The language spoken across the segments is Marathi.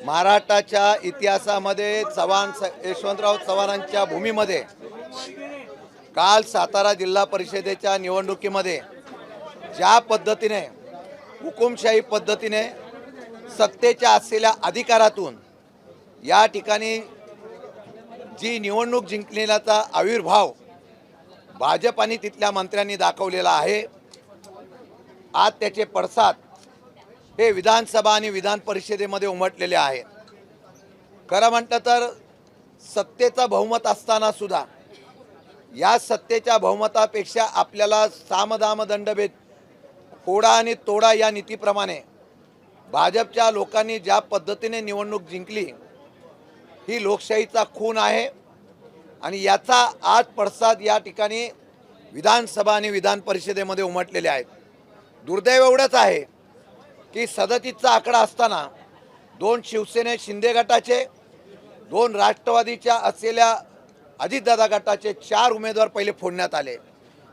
महाराष्ट्राच्या इतिहासामध्ये यशवंतराव चव्हाणांच्या भूमीमध्ये काल सातारा जिल्हा परिषदेच्या निवडणुकीमध्ये ज्या पद्धतीने हुकुमशाही पद्धतीने सत्तेच्या असलेल्या अधिकारातून या ठिकाणी जी निवडणूक जिंकण्याचा आविर्भाव भाजप आणि तिथल्या मंत्र्यांनी दाखवलेला आहे, आज त्याचे पडसाद हे विधानसभा आणि विधान परिषदेमध्ये उमटलेले आहेत. खरं म्हटलं तर सत्तेचा बहुमत असताना सुद्धा या सत्तेच्या बहुमतापेक्षा आपल्याला सामदाम दंडभेद फोडा आणि तोडा या नीतीप्रमाणे भाजपच्या लोकांनी ज्या पद्धतीने निवडणूक जिंकली ही लोकशाहीचा खून आहे आणि याचा आज पडसाद या ठिकाणी विधानसभा आणि विधान परिषदेमध्ये उमटलेले आहेत. दुर्दैव एवढंच आहे की 37चा आकडा असताना 2 शिवसेने शिंदे गटाचे, 2 राष्ट्रवादीच्या असलेल्या अजितदादा गटाचे 4 उमेदवार पहिले फोडण्यात आले.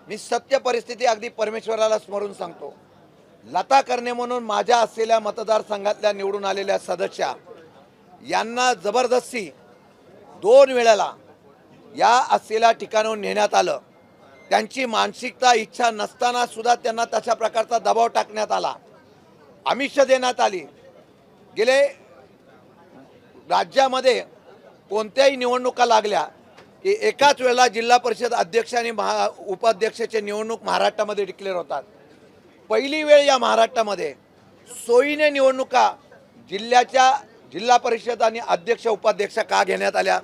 मी सत्य परिस्थिती अगदी परमेश्वराला स्मरून सांगतो. लता करणे म्हणून माझ्या असलेल्या मतदारसंघातल्या निवडून आलेल्या सदस्या यांना जबरदस्ती 2 वेळेला या असलेल्या ठिकाणाहून नेण्यात आलं. त्यांची मानसिकता इच्छा नसताना सुद्धा त्यांना तशा प्रकारचा दबाव टाकण्यात आला, आमिष देण्यात आली. गेले राज्यामध्ये कोणत्याही निवडणुका लागल्या की एकाच वेळेला जिल्हा परिषद अध्यक्ष आणि उपाध्यक्षाचे निवडणूक महाराष्ट्रामध्ये डिक्लेअर होतात. पहिली वेळ या महाराष्ट्रामध्ये सोयीने निवडणुका जिल्हा परिषद आणि अध्यक्ष उपाध्यक्ष का घेण्यात आल्या,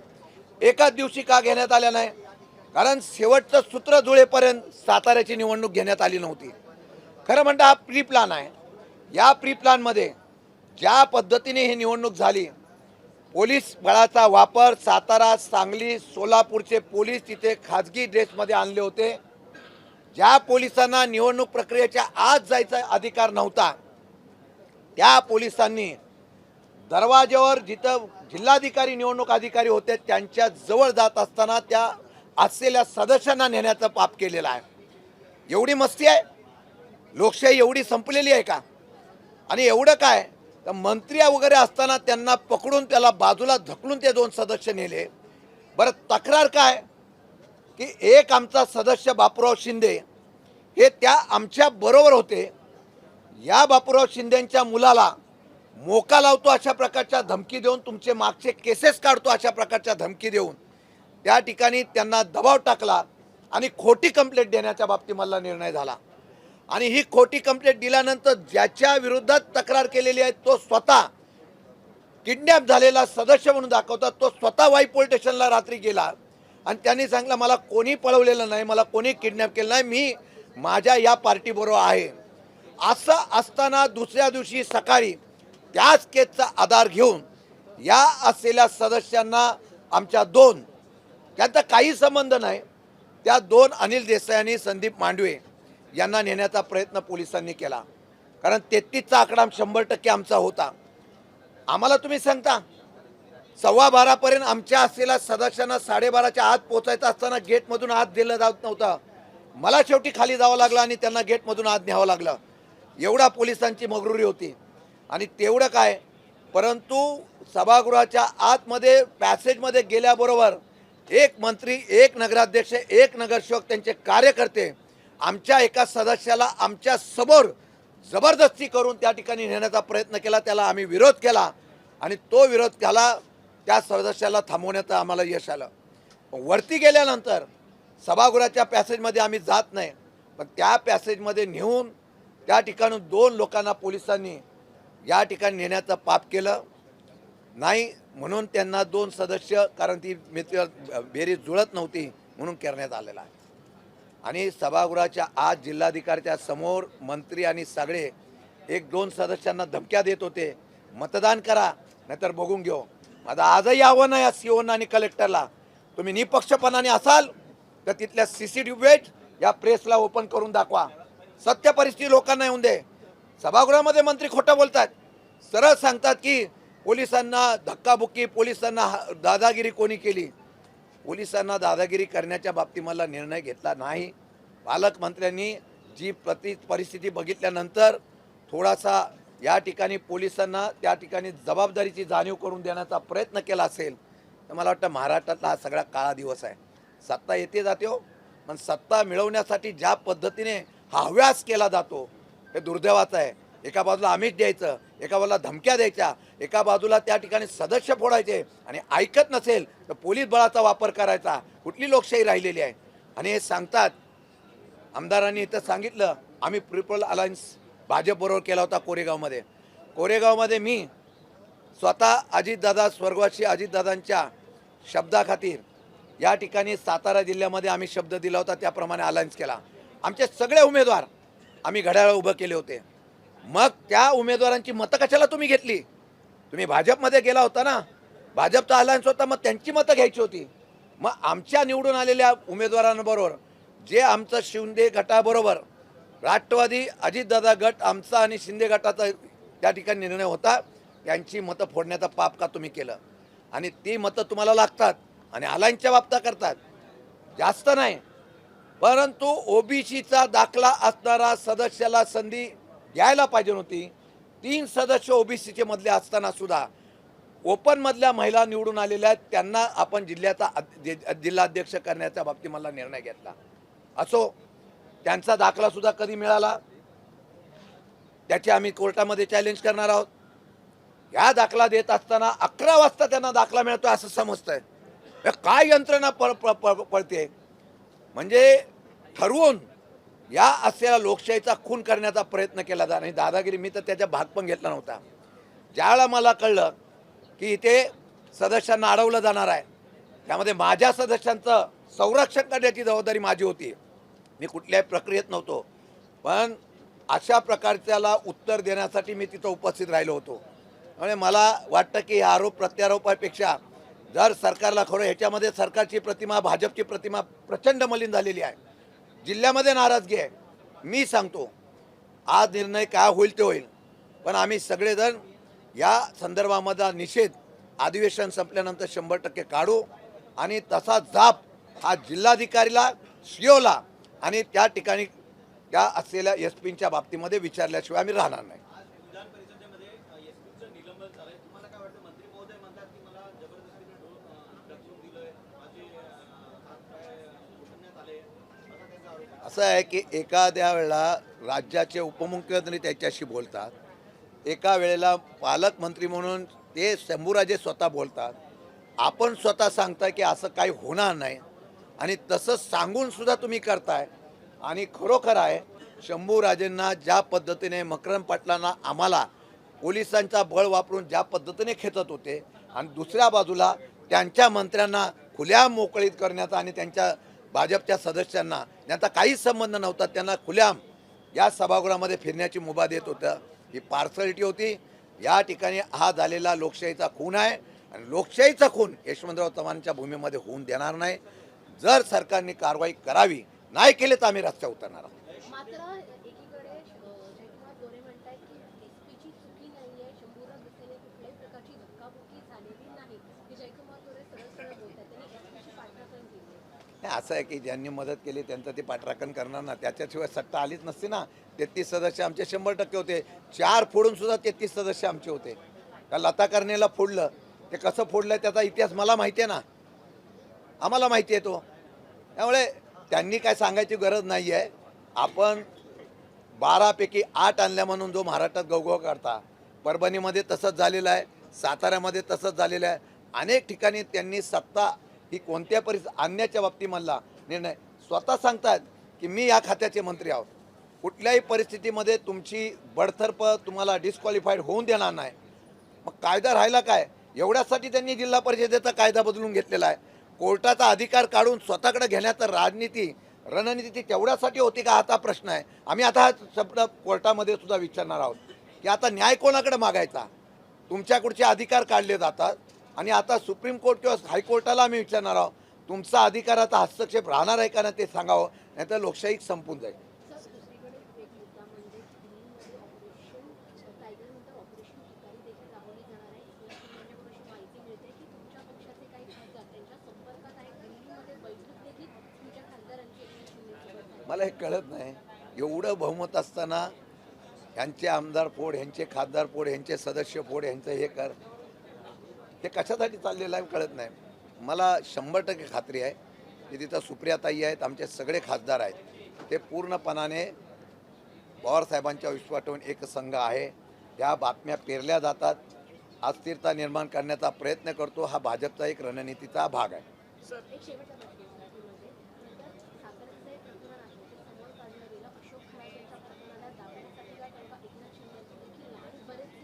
एकाच दिवशी का घेण्यात आल्या नाही? कारण शेवटचं सूत्र जुळेपर्यंत साताऱ्याची निवडणूक घेण्यात आली नव्हती. खरं म्हणता हा प्री प्लॅन आहे. या प्री प्लॅनमध्ये ज्या पद्धतीने ही निवडणूक झाली, पोलीस बळाचा वापर, सातारा, सांगली, सोलापूरचे पोलीस तिथे खाजगी ड्रेसमध्ये आणले होते. ज्या पोलिसांना निवडणूक प्रक्रियेच्या आत जायचा अधिकार नव्हता त्या पोलिसांनी दरवाज्यावर जिथं जिल्हाधिकारी निवडणूक अधिकारी होते त्यांच्या जवळ जात असताना त्या असलेल्या सदस्यांना नेण्याचं पाप केलेलं आहे. एवढी मस्ती आहे? लोकशाही एवढी संपलेली आहे का? आणि एवढं काय तर मंत्री वगैरे असताना त्यांना पकडून त्याला बाजूला ढकलून ते 2 सदस्य नेले. बरं, तक्रार काय की एक आमचा सदस्य बापूराव शिंदे हे त्या आमच्या बरोबर होते, या बापूराव शिंदेंच्या मुलाला मोका लावतो अशा प्रकारच्या धमकी देऊन, तुमचे मागचे केसेस काढतो अशा प्रकारच्या धमकी देऊन त्या ठिकाणी त्यांना दबाव टाकला आणि खोटी कंप्लेंट देण्याच्या बाबतीमधला निर्णय झाला. आणि ही खोटी कंप्लेंट दिल्यानंतर ज्याच्या विरोधात तक्रार केलेली आहे तो स्वतः किडनॅप झालेला सदस्य म्हणून दाखवतात. तो स्वतः वाई पोलीस स्टेशनला रात्री गेला आणि त्यांनी सांगितलं मला कोणी पळवलेलं नाही, मला कोणी किडनॅप केलं नाही, मी माझ्या या पार्टीबरोबर आहे. असं असताना दुसऱ्या दिवशी सकाळी त्याच केसचा आधार घेऊन या असलेल्या सदस्यांना आमच्या 2 त्यांचा काही संबंध नाही त्या 2 अनिल देसाई आणि संदीप मांडवे यांना नेण्याचा प्रयत्न पोलिसांनी केला. कारण 33चा आकडा 100% आमचा होता. आम्हाला तुम्ही सांगता 12:15 पर्यंत आमच्या असलेल्या सदस्यांना 12:30च्या आत पोहोचायचं असताना गेटमधून आत दिलं जात नव्हतं. मला शेवटी खाली जावं लागलं आणि त्यांना गेटमधून आत न्यावं लागलं. एवढा पोलिसांची मगरुरी होती. आणि तेवढं काय, परंतु सभागृहाच्या आतमध्ये पॅसेजमध्ये गेल्याबरोबर एक मंत्री, एक नगराध्यक्ष, एक नगरसेवक, त्यांचे कार्यकर्ते आमच्या एका सदस्याला आमच्या समोर जबरदस्ती करून त्या ठिकाणी नेण्याचा प्रयत्न केला. त्याला आम्ही विरोध केला आणि तो विरोध केला त्या सदस्याला थांबवण्याचं आम्हाला यश आलं. वरती गेल्यानंतर सभागृहाच्या पॅसेजमध्ये आम्ही जात नाही, पण त्या पॅसेजमध्ये नेऊन त्या ठिकाणी 2 लोकांना पोलिसांनी या ठिकाणी नेण्याचं पाप केलं नाही. म्हणून त्यांना 2 सदस्य, कारण ती बेरीज जुळत नव्हती म्हणून करण्यात आलेला आहे. आणि सभागृहाच्या आज जिल्हाधिकाऱ्याच्या समोर मंत्री आणि सगळे 1-2 सदस्यांना धमक्या देत होते, मतदान करा नाहीतर बघून घेऊ. माझं आजही आव्हान आहे या सीओना आणि कलेक्टरला, तुम्ही निपक्षपणाने असाल तर तिथल्या CCTV या प्रेसला ओपन करून दाखवा. सत्य परिस्थिती लोकांना येऊन दे. सभागृहामध्ये मंत्री खोटं बोलतात, सरळ सांगतात की पोलिसांना धक्काबुक्की, पोलिसांना दादागिरी कोणी केली. पोलिसांना दादागिरी करण्याच्या बाबतीमध्ये निर्णय घेतला नाही. पालकमंत्र्यांनी जी परिस्थिती बघितल्यानंतर थोडासा या ठिकाणी पोलिसांना त्या ठिकाणी जबाबदारीची जाणीव करून देण्याचा प्रयत्न केला असेल तर मला वाटतं महाराष्ट्रातला हा सगळा काळा दिवस आहे. सत्ता येते जाते हो, पण सत्ता मिळवण्यासाठी ज्या पद्धतीने हा हव्यास केला जातो हे दुर्दैवाचं आहे. एका बाजूला आमिष द्यायचं, एका बाजूला धमक्या द्यायच्या, एका बाजूला त्या ठिकाणी सदस्य फोडायचे आणि ऐकत नसेल तर पोलीस बळाचा वापर करायचा. कुठली लोकशाही राहिलेली आहे? आणि हे सांगतात आमदारांनी इथं सांगितलं आम्ही पीपल अलायन्स भाजपबरोबर केला होता कोरेगावमध्ये. कोरेगावमध्ये मी स्वतः अजितदादा स्वर्गवासी अजितदादांच्या शब्दाखातीर या ठिकाणी सातारा जिल्ह्यामध्ये आम्ही शब्द दिला होता त्याप्रमाणे अलायन्स केला. आमचे सगळे उमेदवार आम्ही घड्याळ उभं केले होते. मग त्या उमेदवारांची मतं कशाला तुम्ही घेतली? तुम्ही भाजपमध्ये गेला होता ना, भाजपचा अलायन्स होता, मग त्यांची मतं घ्यायची होती. मग आमच्या निवडून आलेल्या उमेदवारांबरोबर जे आमचं शिंदे गटाबरोबर राष्ट्रवादी अजितदादा गट आमचा आणि शिंदे गटाचा त्या ठिकाणी निर्णय होता, त्यांची मतं फोडण्याचं पाप का तुम्ही केलं? आणि ती मतं तुम्हाला लागतात आणि अलायन्सच्या बाबतीत करतात. जास्त नाही, परंतु ओबीसीचा दाखला असणारा सदस्याला संधी द्यायला पाहिजे होती. 3 सदस्य ओबीसीचे मधले असताना सुद्धा ओपनमधल्या महिला निवडून आलेल्या आहेत, त्यांना आपण जिल्हाध्यक्ष करण्याच्या बाबतीत मला निर्णय घेतला. असो, त्यांचा दाखला सुद्धा कधी मिळाला त्याची आम्ही कोर्टामध्ये चॅलेंज करणार आहोत. या दाखला देत असताना 11 वाजता त्यांना दाखला मिळतोय असं समजतंय. काय यंत्रणा पळते? म्हणजे ठरवून या असलेल्या लोकशाहीचा खून करण्याचा प्रयत्न केला जात आणि दादागिरी मी तर त्याचा भाग पण घेतला नव्हता. ज्यावेळेला मला कळलं की इथे सदस्यांना अडवलं जाणार आहे, त्यामध्ये माझ्या सदस्यांचं संरक्षण करण्याची जबाबदारी माझी होती. मी कुठल्याही प्रक्रियेत नव्हतो, पण अशा प्रकारच्याला उत्तर देण्यासाठी मी तिथं उपस्थित राहिलो होतो. त्यामुळे मला वाटतं की आरोप प्रत्यारोपापेक्षा जर सरकारला खरं ह्याच्यामध्ये सरकारची प्रतिमा भाजपची प्रतिमा प्रचंड मलिन झालेली आहे. जिल्ह्यामध्ये नाराजगी आहे. मी सांगतो आज निर्णय काय होईल ते होईल, पण आम्ही सगळेजण या संदर्भामध्ये निषेध अधिवेशन संपल्यानंतर 100% काढू आणि तसा जाप हा जिल्हाधिकारीला सीओला आणि त्या ठिकाणी त्या असलेल्या एसपींच्या बाबतीमध्ये विचारल्याशिवाय आम्ही राहणार नाही. असं आहे की एखाद्या वेळेला राज्याचे उपमुख्यमंत्री त्याच्याशी बोलतात, एका वेळेला पालकमंत्री म्हणून ते शंभूराजे स्वतः बोलतात. आपण स्वतः सांगताय की असं काही होणार नाही आणि तसं सांगून सुद्धा तुम्ही करताय. आणि खरोखर आहे शंभूराजेंना ज्या पद्धतीने मकरंद पाटलांना आम्हाला पोलिसांचा बळ वापरून ज्या पद्धतीने खेचत होते आणि दुसऱ्या बाजूला त्यांच्या मंत्र्यांना खुल्या मोकळीत करण्याचा आणि त्यांच्या भाजपच्या सदस्यांना त्यांचा काहीच संबंध नव्हता, त्यांना खुल्याम या सभागृहामध्ये फिरण्याची मुभा देत होतं. ही पार्सलिटी होती. या ठिकाणी हा झालेला लोकशाहीचा खून आहे आणि लोकशाहीचा खून यशवंतराव चव्हाणांच्या भूमीमध्ये होऊन देणार नाही. जर सरकारने कारवाई करावी, नाही केले तर आम्ही रस्त्यावर उतरणार आहोत. मात्र एकीकडे जयकुमार गोरे म्हणतात की एसपीची चुकी नाहीये, शंभूराज देसाईने कुठल्याही प्रकारची धक्काबुक्की झालेली नाही. की जयकुमार गोरे सरळ सरळ बोलतात, त्यांनी एसपीची पाठराखण केली. नाही, असं आहे की ज्यांनी मदत केली त्यांचं ते पाठराखण करणार ना, त्याच्याशिवाय सत्ता आलीच नसते ना. 33 सदस्य आमचे 100% होते. 4 फोडून सुद्धा 33 सदस्य आमचे होते. का लता कर्णेला फोडलं, ते कसं फोडलं त्याचा इतिहास मला माहिती आहे ना, आम्हाला माहिती आहे तो. त्यामुळे त्यांनी काय सांगायची गरज नाही आहे. आपण 12पैकी 8 आणल्या म्हणून जो महाराष्ट्रात गवगव करता, परभणीमध्ये तसंच झालेलं आहे, साताऱ्यामध्ये तसंच झालेलं आहे. अनेक ठिकाणी त्यांनी सत्ता ही कोणत्या परिस्थिती आणण्याच्या बाबतीमधला निर्णय स्वतः सांगतात की मी या खात्याचे मंत्री आहोत, कुठल्याही परिस्थितीमध्ये तुमची बडतर्फ तुम्हाला डिस्क्वालिफाईड होऊन देणार नाही. मग कायदा राहिला काय? एवढ्यासाठी त्यांनी जिल्हा परिषदेचा कायदा बदलून घेतलेला आहे. कोर्टाचा अधिकार काढून स्वतःकडे घेण्याचा रणनीती तेवढ्यासाठी होती का? आता प्रश्न आहे. आम्ही आता हा शब्द कोर्टामध्ये सुद्धा विचारणार आहोत की आता न्याय कोणाकडे मागायचा? तुमच्याकडचे अधिकार काढले जातात आणि आता सुप्रीम कोर्ट किंवा हायकोर्टाला आम्ही विचारणार आहोत तुमचा अधिकाराचा हस्तक्षेप राहणार आहे का नाही ते सांगावं, नाहीतर लोकशाही संपून जाईल. सर, दुसरीकडे एक मुद्दा म्हणजे दिल्लीमध्ये ऑपरेशन टायगरनंतर ऑपरेशन तुतारी देखील राबवली जाणार आहे. यांच्याकडून अशी माहिती मिळते की तुमच्या पक्षाचे काही खासदार त्यांच्या संपर्कात आहेत. दिल्लीमध्ये बैठक देखील तुमच्या खासदारांची एकनाथ शिंदेसोबत झाली. मला हे कळत नाही, एवढं बहुमत असताना ह्यांचे आमदार फोड, ह्यांचे खासदार फोड, ह्यांचे सदस्य फोड, ह्यांचं हे कर, हे कशासाठी चाललेलं आहे कळत नाही. मला 100% खात्री आहे की तिथं सुप्रियाताई आहेत, आमचे सगळे खासदार आहेत, ते पूर्णपणाने पवारसाहेबांच्या विश्वासातून एक संघ आहे. या बातम्या पेरल्या जातात, अस्थिरता निर्माण करण्याचा प्रयत्न करतो. हा भाजपचा एक रणनीतीचा भाग आहे. एक शेवटचा प्रश्न मराठीमध्ये नंतर साताऱ्याचं एक प्रकरण आहे ते समोर काढलं गेलं अशोक खरात यांच्या प्रकरणाला दाबण्यासाठी का कारण का एकनाथ शिंदे देखील आणि बरेचसे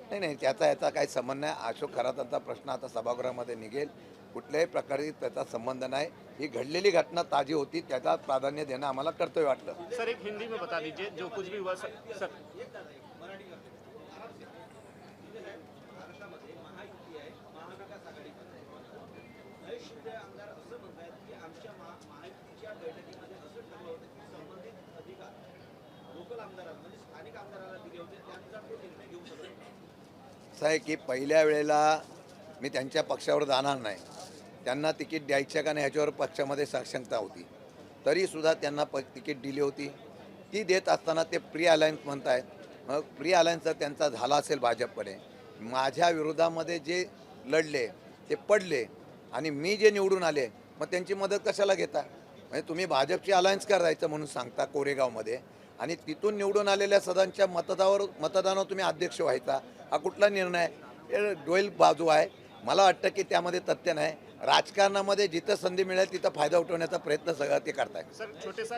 नेते नाही, त्याचा याचा काही संबंध नाही. अशोक खरातांचा प्रश्न आता सभागृहामध्ये निघेल. कुठल्याही प्रकारे त्याचा संबंध नाही. ही घडलेली घटना ताजी होती, त्याचा प्राधान्य देणं आम्हाला कर्तव्य वाटलं. सर एक हिंदी में बता दीजिए जो कुछ भी हुआ सर। असं आहे की पहिल्या वेळेला मी त्यांच्या पक्षावर जाणार नाही, त्यांना तिकीट द्यायचं का नाही ह्याच्यावर पक्षामध्ये साशंकता होती, तरीसुद्धा त्यांना तिकीट दिली होती. ती देत असताना ते प्री अलायन्स म्हणत आहेत. मग प्री अलायन्स जर त्यांचा झाला असेल भाजपकडे, माझ्या विरोधामध्ये जे लढले ते पडले आणि मी जे निवडून आले, मग त्यांची मदत कशाला घेता? म्हणजे तुम्ही भाजपची अलायन्स करायचं म्हणून सांगता कोरेगावमध्ये, आणि तिथून निवडून आलेल्या सदांच्या मतदानावर तुम्ही अध्यक्ष व्हायचा, हा कुठला निर्णय? हे डोल बाजू आहे. मला वाटतं की त्यामध्ये तथ्य नाही. राजकारणामध्ये जिथं संधी मिळेल तिथं फायदा उठवण्याचा प्रयत्न सगळं ते करतायत. सर छोटे सा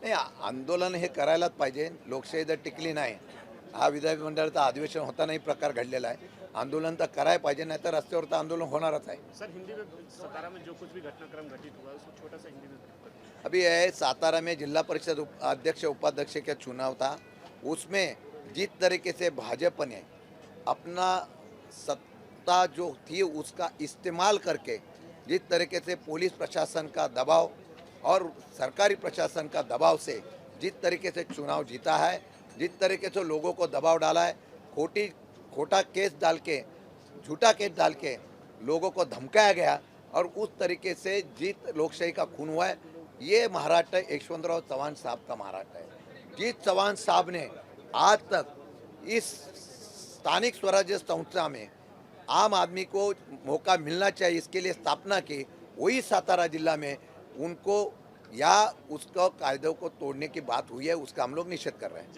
नाही, आंदोलन हे करायलाच पाहिजे. लोकशाही जर टिकली नाही, हा विधायक मंडळाचं अधिवेशन होतानाही प्रकार घडलेला आहे. आंदोलन तर करायला पाहिजे, नाही तर रस्त्यावर तर आंदोलन होणारच आहे. सर हिंदी में सतारा में जो कुछ भी घटनाक्रम घटित हुआ उसको छोटा सा हिंदी में अभी है सातारा में जिला परिषद अध्यक्ष उपाध्यक्ष का चुनाव था, उसमें जिस तरीके से भाजपा ने अपना सत्ता जो थी उसका इस्तेमाल करके जिस तरीके से पुलिस प्रशासन का दबाव और सरकारी प्रशासन का दबाव से जिस तरीके से चुनाव जीता है, जिस तरीके से लोगों को दबाव डाला है, खोटा केस डाल के, झूठा केस डाल के लोगों को धमकाया गया और उस तरीके से जीत लोकशाही का खून हुआ है. ये महाराष्ट्र यशवंतराव चौहान साहब का महाराष्ट्र है. जिस चौहान साहब ने आज तक इस स्थानिक स्वराज्य संस्था में आम आदमी को मौका मिलना चाहिए इसके लिए स्थापना की, वही सातारा जिला में उनको या उसको कायदों को तोड़ने की बात हुई है, उसका हम लोग निषेध कर रहे हैं.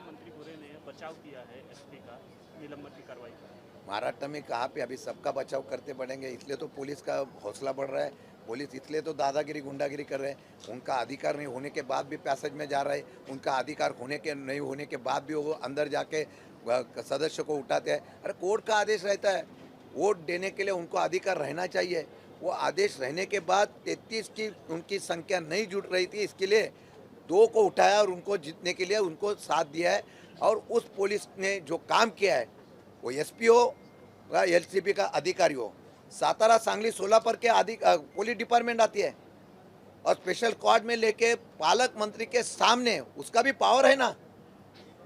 मंत्री गोरे ने बचाव किया है एसपी का निलंबन की कार्रवाई का। महाराष्ट्र में कहाँ पे अभी सबका बचाव करते बढ़ेंगे, इसलिए तो पुलिस का हौसला बढ़ रहा है. पुलिस इसलिए तो दादागिरी गुंडागिरी कर रहे हैं. उनका अधिकार नहीं होने के बाद भी पैसेज में जा रहे हैं, उनका अधिकार होने के नहीं होने के बाद भी वो अंदर जाके सदस्य को उठाते हैं. अरे कोर्ट का आदेश रहता है, वोट देने के लिए उनको अधिकार रहना चाहिए. वो आदेश रहने के बाद 33 की उनकी संख्या नहीं जुट रही थी, इसके लिए 2 को उठाया और उनको जीतने के लिए उनको साथ दिया है. और उस पुलिस ने जो काम किया है, वो एसपी हो या एलसीबी का अधिकारी हो, सातारा सांगली सोलापुर के पुलिस डिपार्टमेंट आती है और स्पेशल स्क्वाड में लेके पालक मंत्री के सामने, उसका भी पावर है ना,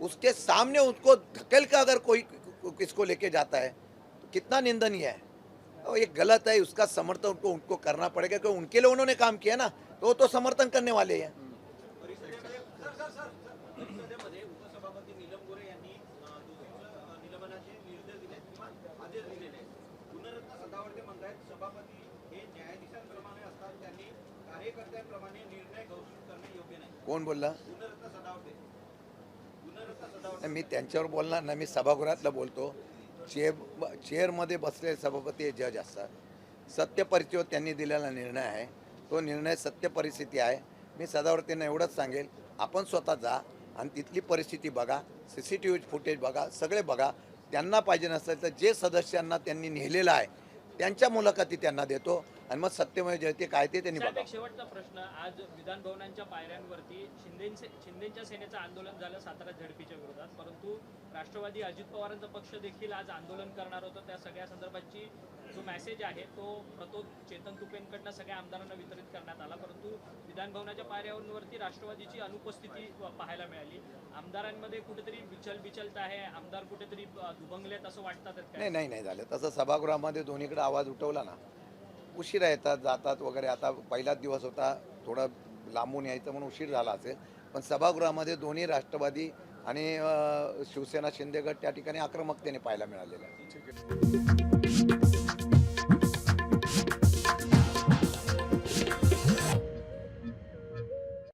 उसके सामने उसको धकेल का अगर कोई किसको लेके जाता है तो कितना निंदनीय है. और ये गलत है, उसका समर्थन उनको करना पड़ेगा क्योंकि उनके लिए उन्होंने काम किया ना, तो वो तो समर्थन करने वाले हैं. कोण बोलला? मी त्यांच्यावर बोलणार नाही, मी सभागृहातलं बोलतो. चेअरमध्ये बसलेले सभापती हे जज असतात. सत्य परिस्थितीवर त्यांनी दिलेला निर्णय आहे, तो निर्णय सत्य परिस्थिती आहे. मी सदावर्तींना एवढंच सांगेल, आपण स्वतः जा आणि तिथली परिस्थिती बघा, CCTV फुटेज बघा, सगळे बघा. त्यांना पाहिजे नसेल तर जे सदस्यांना त्यांनी नेलेलं आहे त्यांच्या मुलाखती त्यांना देतो आणि मग सत्यमेव जयते काय ते त्यांनी साहेब, बघा. एक शेवटचा प्रश्न. आज विधान भवनांच्या पायऱ्यांवरती शिंदेच्या सेनेचं आंदोलन झालं सातारा झडपीच्या विरोधात, परंतु राष्ट्रवादी अजित पवारांचा पक्ष देखील आज आंदोलन करणार होतं. त्या सगळ्या संदर्भाची जो मेसेज आहे तो प्रतोद चेतन तुपेंकडनं सगळ्या आमदारांना वितरित करण्यात आला, परंतु विधान भवनाच्या पायऱ्यांवरती राष्ट्रवादीची अनुपस्थिती पाहायला मिळाली. आमदारांमध्ये कुठेतरी बिचलता आहे, आमदार कुठेतरी दुभंगलेत असं वाटतात काय? नाही झालं तसं. सभागृहामध्ये दोन्हीकडे आवाज उठवला ना, उशिरा येतात जातात वगैरे. आता पहिलाच दिवस होता, थोडं लांबून यायचं म्हणून उशीर झाला असेल, पण सभागृहामध्ये दोन्ही राष्ट्रवादी आणि शिवसेना शिंदे गट त्या ठिकाणी आक्रमकतेने पाहायला मिळालेलं आहे.